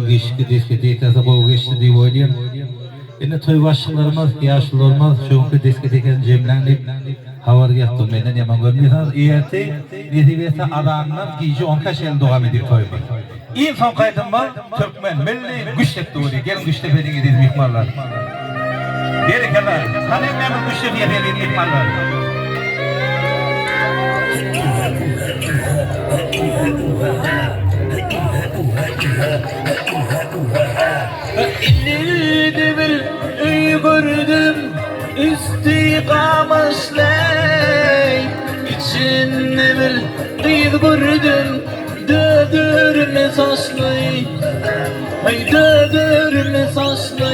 bunu geçti, diskoteka bu geçti diye oynuyor. Yine toy başlıklarımız, yaşlılarımız, çoğunlukla diskoteken cemlenip havar yaptım. Benden yaman görmüyorsanız, iyiyeti, netibiyyeti adamlar giyici 10 kaç el doğam ediyor toyma. İyi son kaydım var, Türkmen, milli güçlük doğru. Gelin güçlük edin gidiyiz mihmarlar. Geri kadar, hani memur güçlük yetelim mihmarlar. İllide bir üy gördüm, üstü kamışlay. İçinde bir kız gördüm, dödürme saçlı. Ay dödürme saçlı.